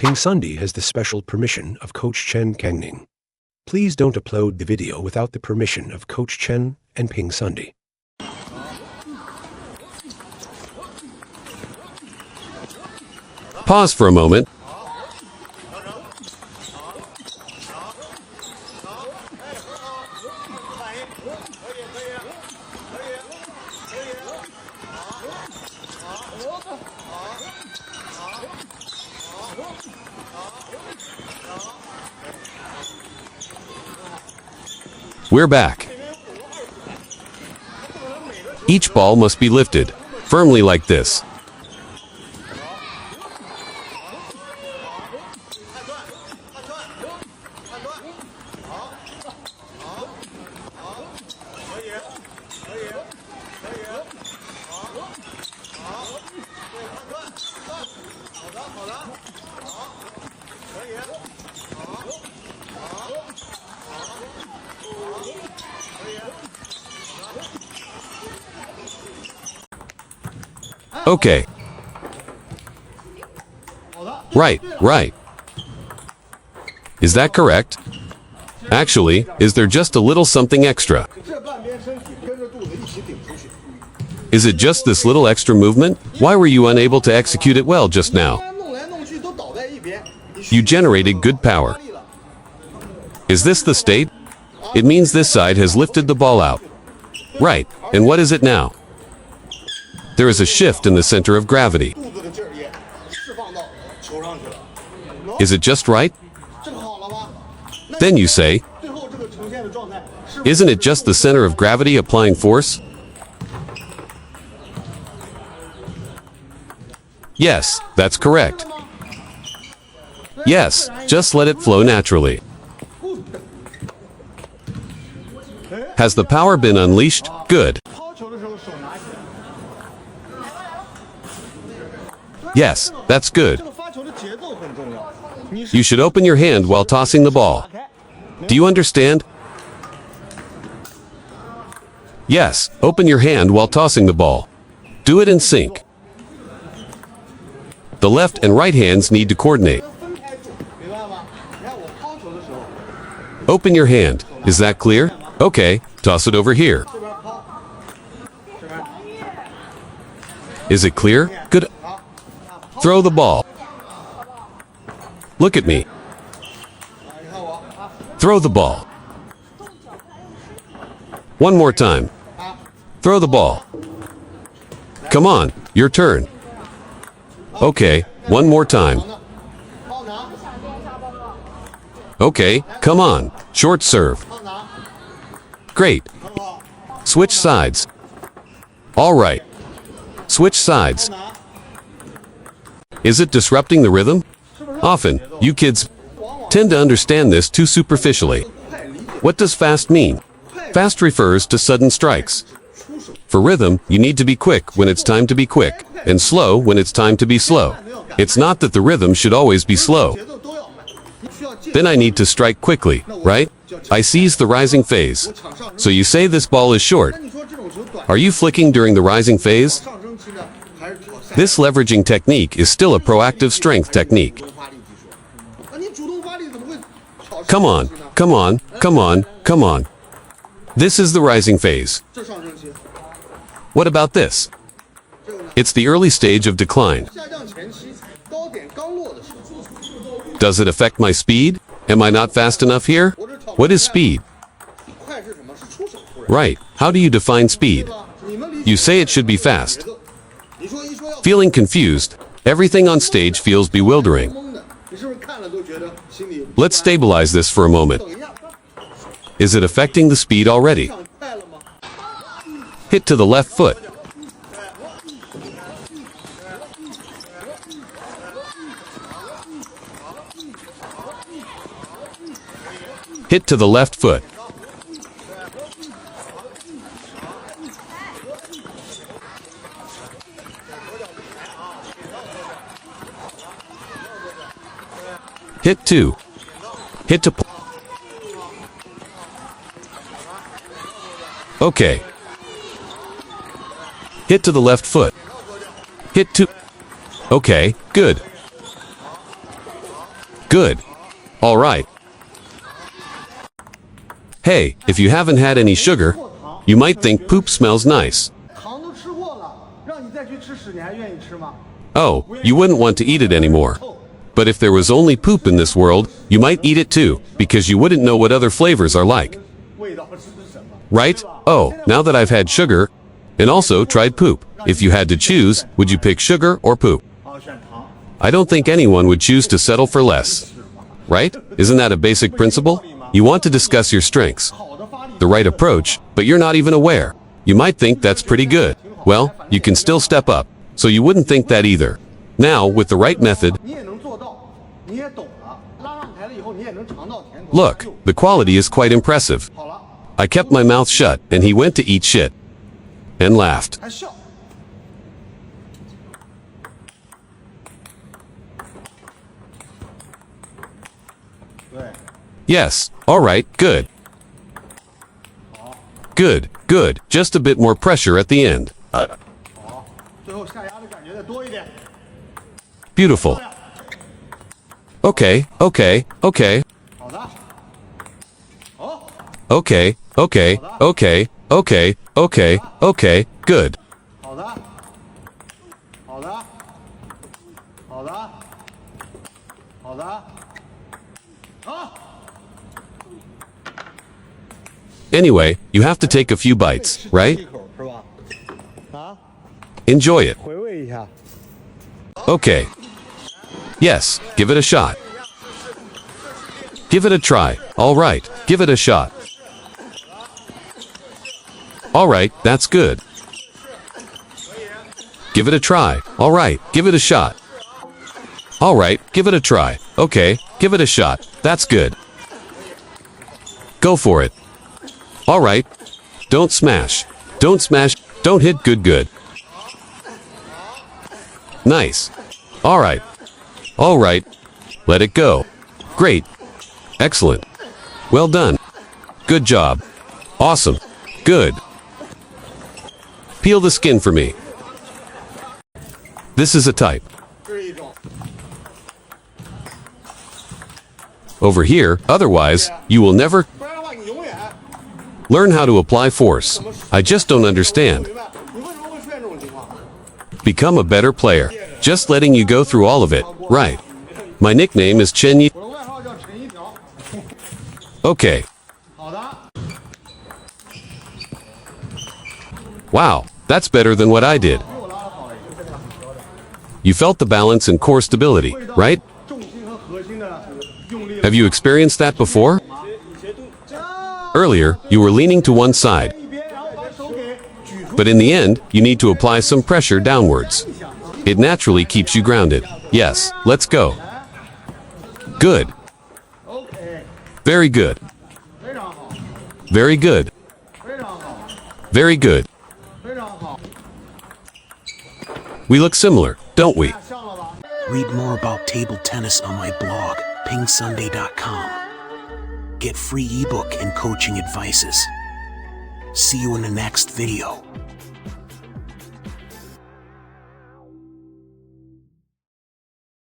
PingSunday has the special permission of Coach Chen Kangning. Please don't upload the video without the permission of Coach Chen and PingSunday. Pause for a moment. We're back. Each ball must be lifted firmly like this. Okay. Right. Is that correct? Actually, is there just a little something extra? Is it just this little extra movement? Why were you unable to execute it well just now? You generated good power. Is this the state? It means this side has lifted the ball out. Right, and what is it now? There is a shift in the center of gravity. Is it just right? Then you say, isn't it just the center of gravity applying force? Yes, that's correct. Yes, just let it flow naturally. Has the power been unleashed? Good. Yes, that's good. You should open your hand while tossing the ball. Do you understand? Yes, open your hand while tossing the ball. Do it in sync. The left and right hands need to coordinate. Open your hand. Is that clear? Okay, toss it over here. Is it clear? Good. Throw the ball. Look at me. Throw the ball. One more time. Throw the ball. Come on, your turn. Okay, one more time. Okay, come on, short serve. Great. Switch sides. All right. Switch sides. Is it disrupting the rhythm? Often, you kids tend to understand this too superficially. What does fast mean? Fast refers to sudden strikes. For rhythm, you need to be quick when it's time to be quick, and slow when it's time to be slow. It's not that the rhythm should always be slow. Then I need to strike quickly, right? I seize the rising phase. So you say this ball is short. Are you flicking during the rising phase? This leveraging technique is still a proactive strength technique. Come on, come on, come on, come on. This is the rising phase. What about this? It's the early stage of decline. Does it affect my speed? Am I not fast enough here? What is speed? Right, how do you define speed? You say it should be fast. Feeling confused, everything on stage feels bewildering. Let's stabilize this for a moment. Is it affecting the speed already? Hit to the left foot. Hit to the left foot. Hit 2. Hit to... Okay. Hit to the left foot. Hit 2. Okay, good. Good. All right. Hey, if you haven't had any sugar, you might think poop smells nice. Oh, you wouldn't want to eat it anymore. But if there was only poop in this world, you might eat it too, because you wouldn't know what other flavors are like. Right? Oh, now that I've had sugar, and also tried poop, if you had to choose, would you pick sugar or poop? I don't think anyone would choose to settle for less. Right? Isn't that a basic principle? You want to discuss your strengths, the right approach, but you're not even aware. You might think that's pretty good. Well, you can still step up, so you wouldn't think that either. Now, with the right method, look, the quality is quite impressive. I kept my mouth shut, and he went to eat shit. And laughed. Yes, alright, good. Good, good, just a bit more pressure at the end. Beautiful. Okay, okay, okay. Okay, okay, okay, okay, okay, okay, good. Anyway, you have to take a few bites, right? Enjoy it. Okay. Yes, give it a shot. Give it a try. All right, give it a shot. All right, that's good. Give it a try. All right, give it a shot. All right, give it a try. Okay, give it a shot. That's good. Go for it. All right. Don't smash. Don't smash. Don't hit. Good, good. Nice. All right. All right. Let it go. Great. Excellent. Well done. Good job. Awesome. Good. Peel the skin for me. This is a type. Over here, otherwise, you will never learn how to apply force. I just don't understand. Become a better player. Just letting you go through all of it, right? My nickname is Chen Yi. Okay. Wow, that's better than what I did. You felt the balance and core stability, right? Have you experienced that before? Earlier, you were leaning to one side. But in the end, you need to apply some pressure downwards. It naturally keeps you grounded. Yes, let's go. Good. Very good. Very good. Very good. We look similar, don't we? Read more about table tennis on my blog, PingSunday.com. Get free ebook and coaching advices. See you in the next video.